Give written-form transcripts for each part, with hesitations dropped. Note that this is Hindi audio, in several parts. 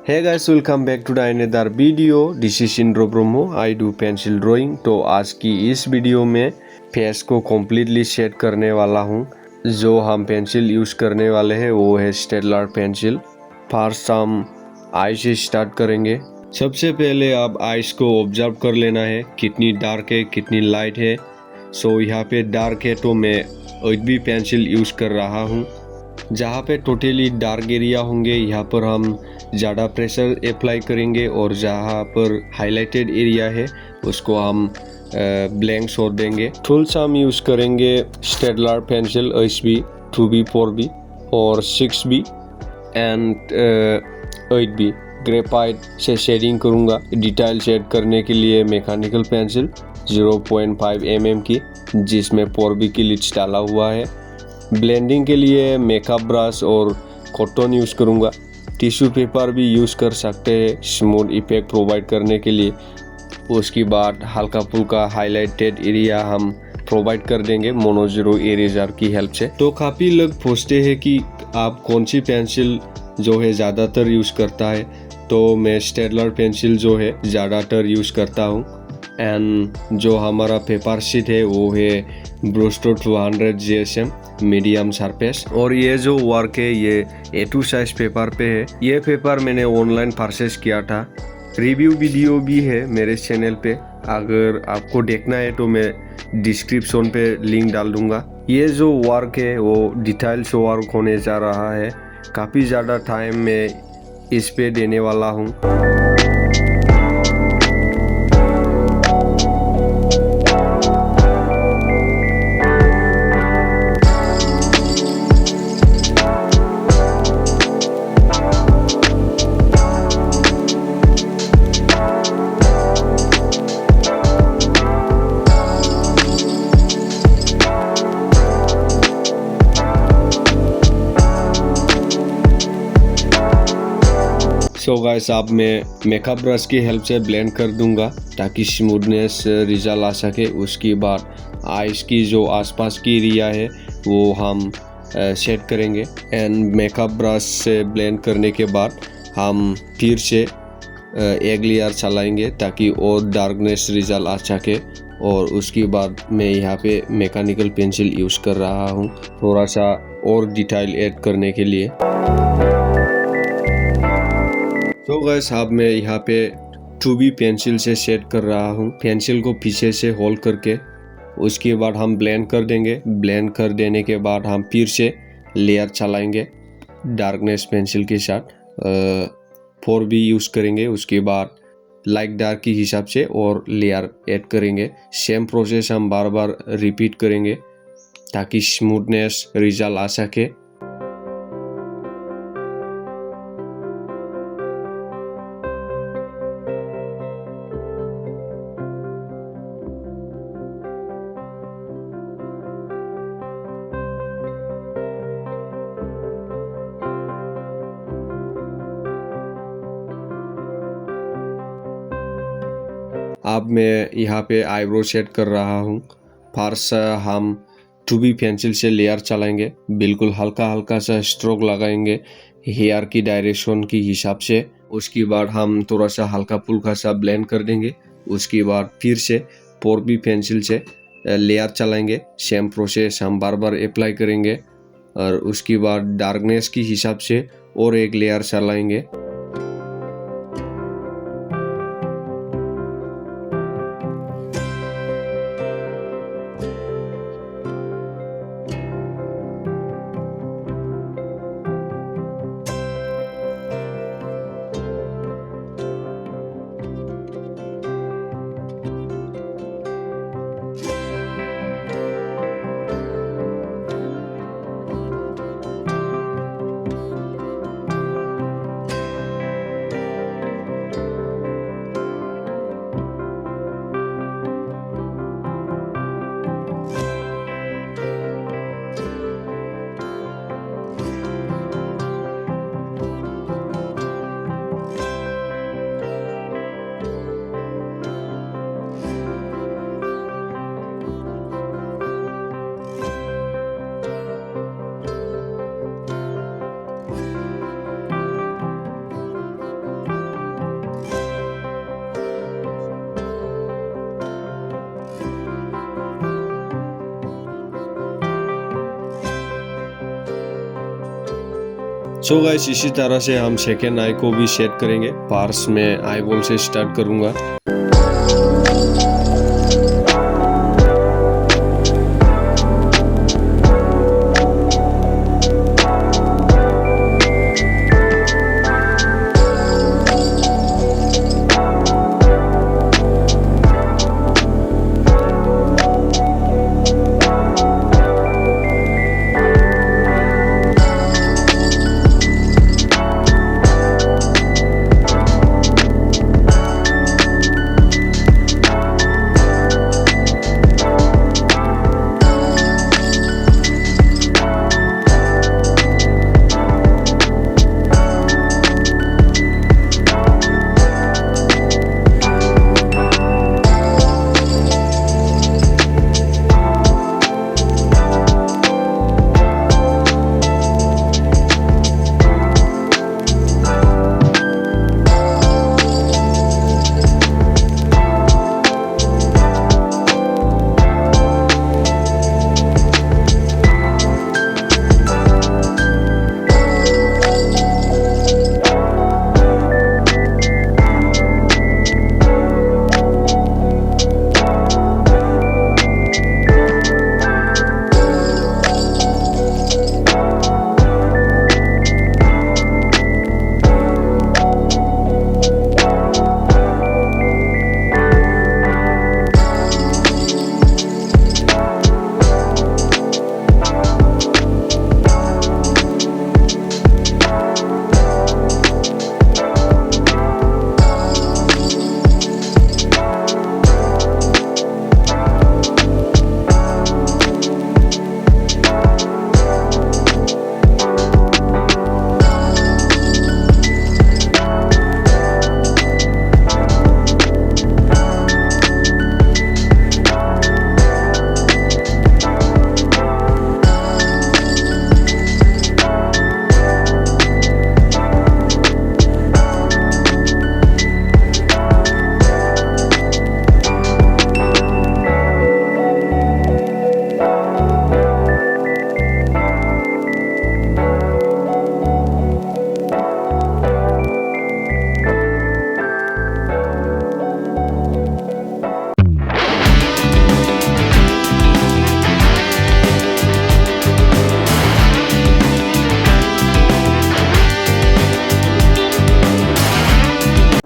Hey guys, welcome back to the another video. This is इंद्रो Brahmo. I do pencil drawing. तो आज की इस वीडियो में फेस को completely सेट करने वाला हूँ. जो हम पेंसिल यूज़ करने वाले हैं वो है स्टेडलर पेंसिल. फर्स्ट हम आई से स्टार्ट करेंगे. सबसे पहले आप आइस को ऑब्जर्व कर लेना है कितनी डार्क है कितनी लाइट है. सो यहाँ पे डार्क है तो मैं 8B पेंसिल यूज़ कर रहा हूँ. जहाँ पे टोटली डार्क एरिया होंगे यहाँ पर हम ज़्यादा प्रेशर अप्लाई करेंगे और जहाँ पर हाईलाइटेड एरिया है उसको हम ब्लैंक छोड़ देंगे. टूल्स हम यूज़ करेंगे Staedtler pencil HB 2B 4B और 6B एंड 8B. ग्रेफाइट से शेडिंग करूँगा. डिटेल शेड करने के लिए मैकेनिकल पेंसिल 0.5 mm की जिसमें 4B की लिड्स डाला हुआ है. ब्लेंडिंग के लिए मेकअप ब्रश और कॉटन यूज़ करूँगा. टिश्यू पेपर भी यूज़ कर सकते हैं स्मूथ इफेक्ट प्रोवाइड करने के लिए. उसके बाद हल्का फुल्का हाईलाइटेड एरिया हम प्रोवाइड कर देंगे मोनो जीरो इरेजर की हेल्प से. तो काफ़ी लोग पूछते हैं कि आप कौन सी पेंसिल जो है ज़्यादातर यूज़ करता है. तो मैं स्टेडलर पेंसिल जो है ज़्यादातर यूज़ करता हूँ. एंड जो हमारा पेपर शीट है वो है ब्रूस्टर 200 GSM मीडियम सरफेस. और ये जो वर्क है ये A2 साइज पेपर पे है. ये पेपर मैंने ऑनलाइन परचेस किया था. रिव्यू वीडियो भी है मेरे चैनल पे. अगर आपको देखना है तो मैं डिस्क्रिप्शन पे लिंक डाल दूंगा. ये जो वर्क है वो डिटेल्स वर्क होने जा रहा है. काफ़ी ज़्यादा टाइम मैं इस पे देने वाला हूँ. सो गाइस अब मैं मेकअप ब्रश की हेल्प से ब्लेंड कर दूंगा ताकि स्मूथनेस रिजल्ट आ सके. उसके बाद आइस की जो आसपास की एरिया है वो हम सेट करेंगे. एंड मेकअप ब्रश से ब्लेंड करने के बाद हम फिर से एक लेयर चलाएंगे ताकि और डार्कनेस रिजल्ट आ सके. और उसके बाद मैं यहाँ पे मैकेनिकल पेंसिल यूज़ कर रहा हूँ थोड़ा सा और डिटेल ऐड करने के लिए. तो गाइस अब मैं यहाँ पे 2B पेंसिल से सेट कर रहा हूँ. पेंसिल को पीछे से होल्ड करके उसके बाद हम ब्लेंड कर देंगे. ब्लेंड कर देने के बाद हम फिर से लेयर चलाएंगे डार्कनेस पेंसिल के साथ. 4B यूज़ करेंगे. उसके बाद लाइट डार्क के हिसाब से और लेयर ऐड करेंगे. सेम प्रोसेस हम बार बार रिपीट करेंगे ताकि स्मूथनेस रिजल्ट आ सके. अब मैं यहाँ पे आईब्रो सेट कर रहा हूँ. फर्स्ट हम 2B पेंसिल से लेयर चलाएंगे. बिल्कुल हल्का हल्का सा स्ट्रोक लगाएंगे हेयर की डायरेक्शन के हिसाब से. उसके बाद हम थोड़ा सा हल्का फुल्का सा ब्लेंड कर देंगे. उसके बाद फिर से 4B पेंसिल से लेयर चलाएंगे. सेम प्रोसेस हम बार बार अप्लाई करेंगे. और उसके बाद डार्कनेस के हिसाब से और एक लेयर चलाएंगे. सो गाइस इसी तरह से हम सेकेंड आई को भी सेट करेंगे। पार्स में आई बॉल से स्टार्ट करूंगा।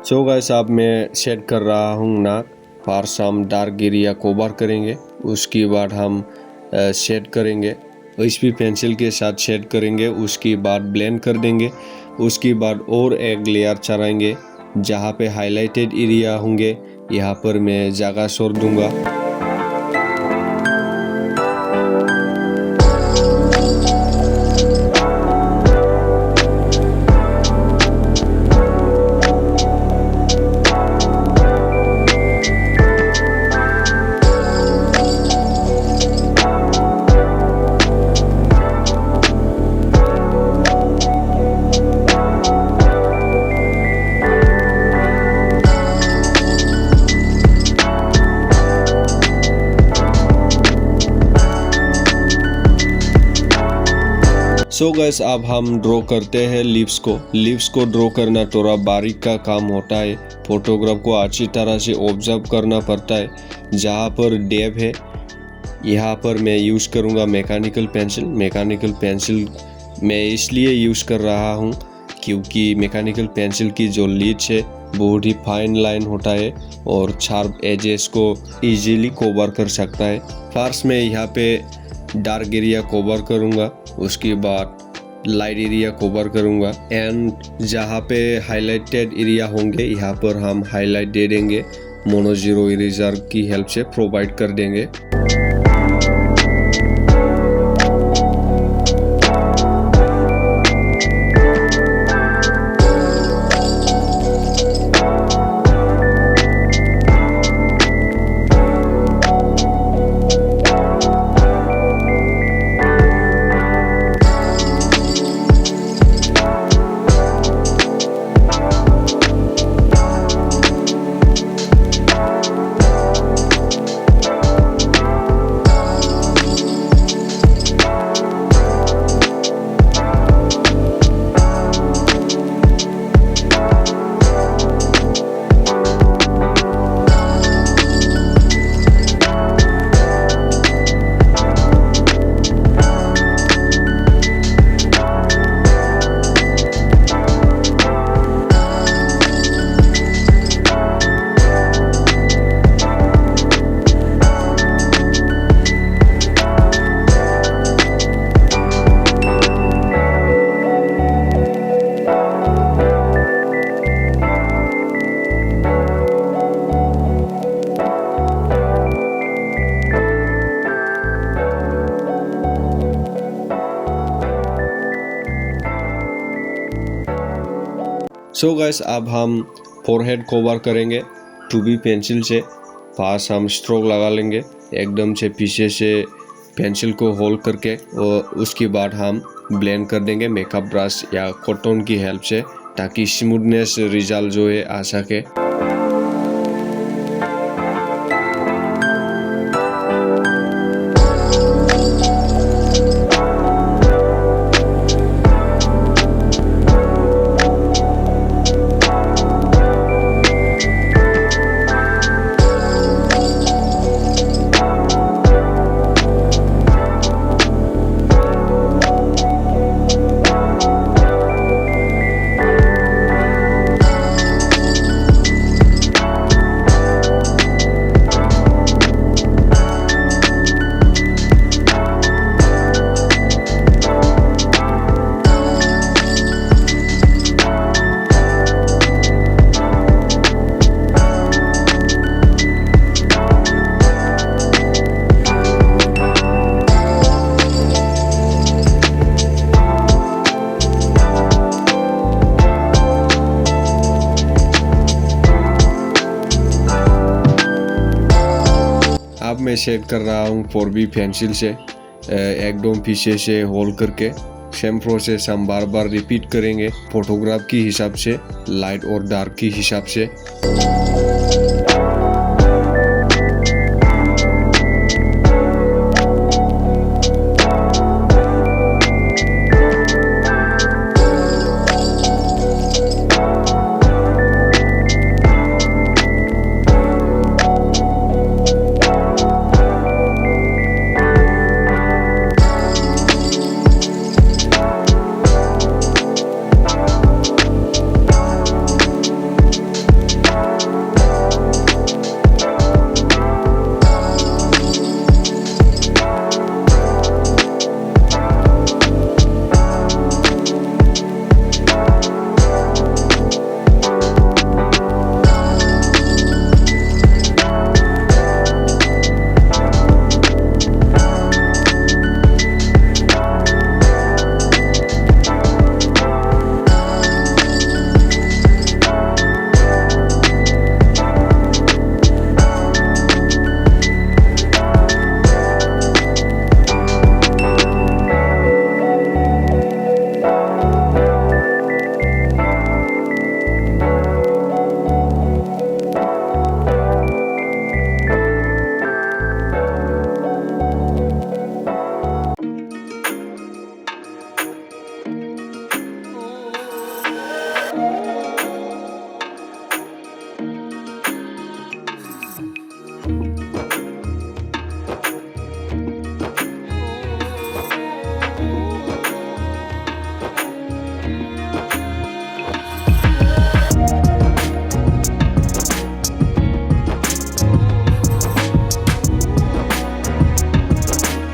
सो गाइस अब मैं सेट कर रहा हूँ नाक। फर्स्ट हम डार्क एरिया कवर करेंगे, उसके बाद हम शेड करेंगे, एचबी पेंसिल के साथ शेड करेंगे, उसके बाद ब्लेंड कर देंगे। उसके बाद और एक लेयर चढ़ाएंगे जहाँ पे हाईलाइटेड एरिया होंगे, यहाँ पर मैं जगह छोड़ दूंगा। सो गैस अब हम ड्रॉ करते हैं लिप्स को। लिप्स को ड्रॉ करना थोड़ा बारीक का काम होता है। फोटोग्राफ को अच्छी तरह से ऑब्जर्व करना पड़ता है। जहाँ पर डेप है यहाँ पर मैं यूज़ करूँगा मैकेनिकल पेंसिल। मैकेनिकल पेंसिल मैं इसलिए यूज़ कर रहा हूँ क्योंकि मैकेनिकल पेंसिल की जो लिप्स है बहुत ही फाइन लाइन होता है और शार्प एजेस को इजीली कवर कर सकता है। फर्स्ट मैं यहाँ पे डार्क एरिया कवर करूँगा, उसके बाद लाइट एरिया कवर करूँगा एंड जहाँ पे हाईलाइटेड एरिया होंगे यहाँ पर हम हाईलाइट दे देंगे। मोनो जीरो इरेजर की हेल्प से प्रोवाइड कर देंगे। सो गाइस अब हम फोरहेड कवर करेंगे 2B पेंसिल से। पास हम स्ट्रोक लगा लेंगे एकदम से पीछे से पेंसिल को होल्ड करके, और उसके बाद हम ब्लेंड कर देंगे मेकअप ब्रश या कॉटन की हेल्प से, ताकि स्मूथनेस रिजल्ट जो है आ सके। अब मैं सेट कर रहा हूँ 4B पेंसिल से एकदम पीछे से होल्ड करके। सेम प्रोसेस हम बार बार रिपीट करेंगे फोटोग्राफ की हिसाब से, लाइट और डार्क की हिसाब से।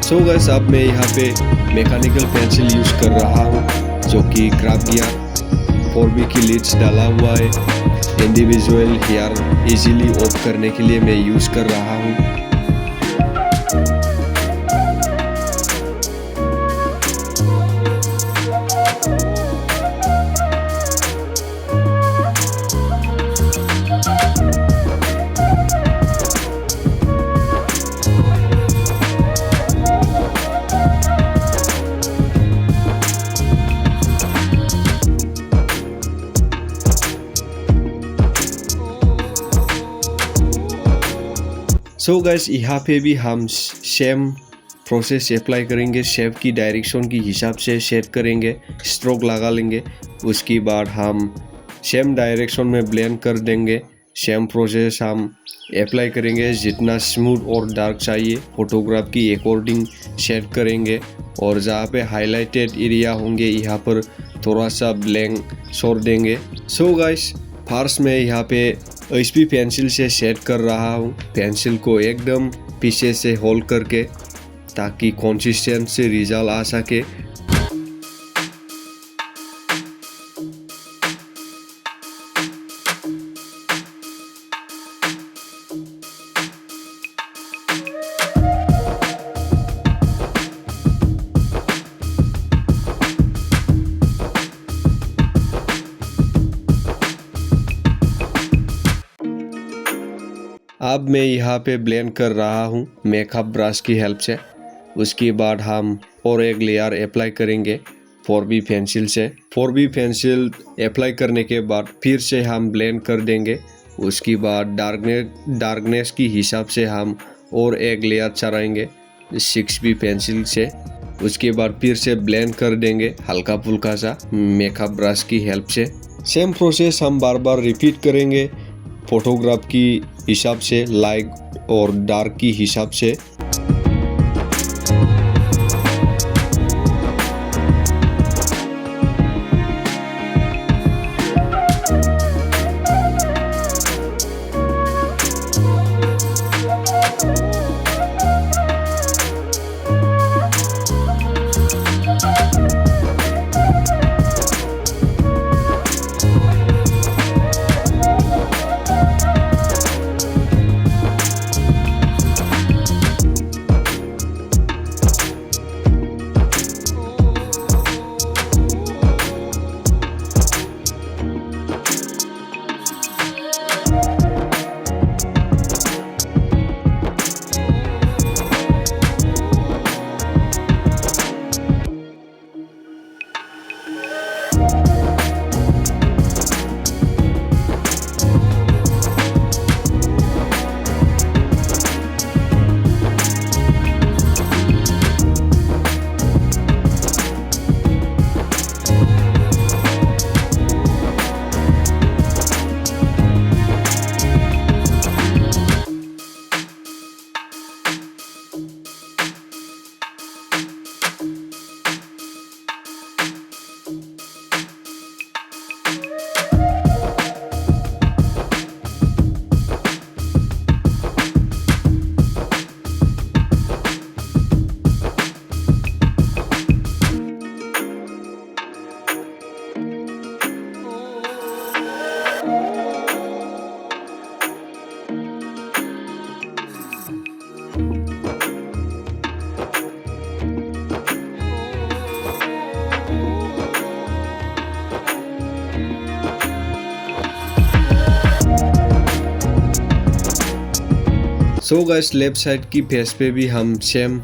सो गाइस अब मैं यहाँ पे मैकेनिकल पेंसिल यूज़ कर रहा हूँ, जो कि क्राफ्ट गियर 4B की लीड्स डाला हुआ है। इंडिविजुअल हेयर इजीली ऑफ करने के लिए मैं यूज़ कर रहा हूँ। सो गाइस यहाँ पे भी हम सेम प्रोसेस अप्लाई करेंगे। शेप की डायरेक्शन की हिसाब से सेट करेंगे, स्ट्रोक लगा लेंगे। उसके बाद हम सेम डायरेक्शन में ब्लेंड कर देंगे। सेम प्रोसेस हम अप्लाई करेंगे, जितना स्मूथ और डार्क चाहिए फोटोग्राफ की अकॉर्डिंग सेट करेंगे। और जहाँ पे हाईलाइटेड एरिया होंगे यहाँ पर थोड़ा सा ब्लैंक छोड़ देंगे। सो गाइस फर्स्ट में यहाँ पे HP पेंसिल से सेट कर रहा हूँ, पेंसिल को एकदम पीछे से होल्ड करके, ताकि कंसिस्टेंट से रिजल्ट आ सके। अब मैं यहाँ पे ब्लेंड कर रहा हूँ मेकअप ब्रश की हेल्प से। उसके बाद हम और एक लेयर अप्लाई करेंगे 4B पेंसिल से। 4B पेंसिल अप्लाई करने के बाद फिर से हम ब्लेंड कर देंगे। उसके बाद डार्कनेस की हिसाब से हम और एक लेयर चढ़ाएंगे 6B पेंसिल से। उसके बाद फिर से ब्लेंड कर देंगे हल्का फुल्का सा मेकअप ब्रश की हेल्प से। सेम प्रोसेस हम बार बार रिपीट करेंगे फोटोग्राफ की हिसाब से, लाइट और डार्क की हिसाब से। सो गाइस, लेफ्ट साइड की फेस पे भी हम सेम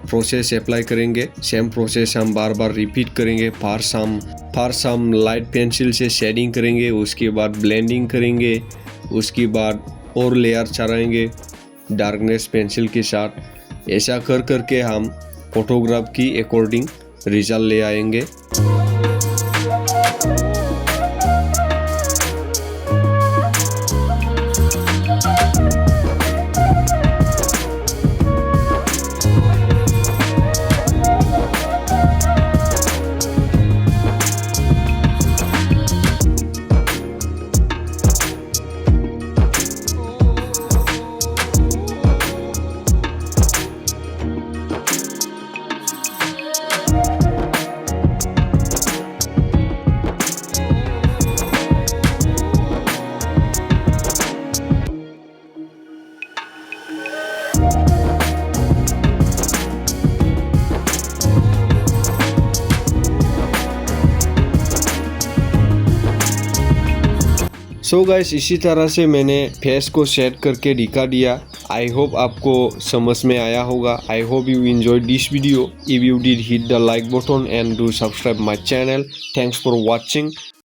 प्रोसेस अप्लाई करेंगे। सेम प्रोसेस हम बार बार रिपीट करेंगे। फर्स्ट हम लाइट पेंसिल से शेडिंग करेंगे, उसके बाद ब्लेंडिंग करेंगे, उसके बाद और लेयर चढ़ाएंगे डार्कनेस पेंसिल के साथ। ऐसा कर करके हम फोटोग्राफ की अकॉर्डिंग रिजल्ट ले आएंगे। सो गाइस, इसी तरह से मैंने फेस को सेट करके दिखा दिया। आई होप आपको समझ में आया होगा। I hope you enjoyed this video. If you did, hit the like button and do subscribe my channel. Thanks for watching.